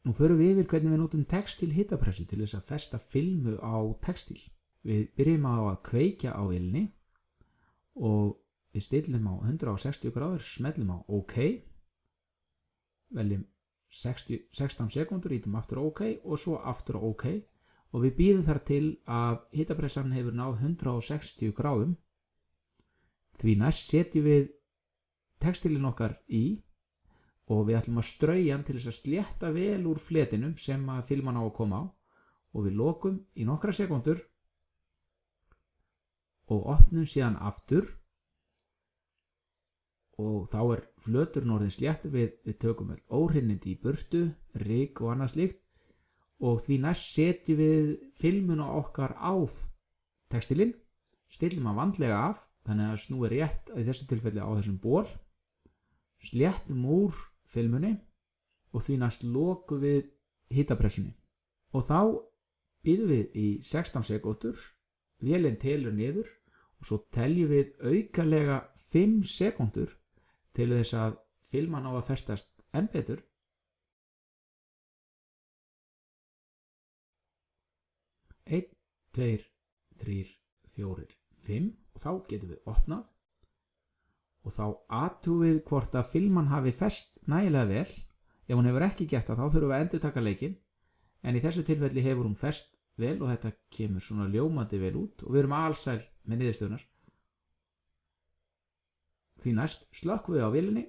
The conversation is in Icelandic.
Nú förum við yfir hvernig við notum textíl hitapressu til þess að festa filmu á textíl. Við byrjum á að kveikja á vélinni og við stillum á 160 gráður, smellum á OK, veljum 16 sekúndur, ítum aftur á OK og svo aftur á OK og við bíðum þar til að hitapressan hefur náð 160 gráðum. Því næst setjum við textílinn okkar í og við ætlum að strauja hann til þess að slétta vel úr fletinum sem að filman á að koma á og við lokum í nokkra sekúndur og opnum síðan aftur og þá flöturinn orðinn sléttur, við tökum óhreinindir í burtu, ryk og annað slíkt og því næst setjum við filmuna okkar á textílinn, stillum hann vandlega af þannig að snúi rétt í þessu tilfelli á þessum ból, sléttum úr filmunni og því næst lokum við hitapressunni og þá bíðum við í 16 sekúndur, vélinn telur niður og svo teljum við aukalega 5 sekúndur til þess að filman á að festast enn betur. 1, 2, 3, 4, 5 og þá getum við opnað og þá athugum við hvort að filman hafi fest nægilega vel. Ef hún hefur ekki gert það þá þurfum við að endurtaka leikinn en í þessu tilfelli hefur hún fest vel og þetta kemur svona ljómandi vel út og við erum alsæl með niðurstöðunar. Því næst slökkvum við á vélinni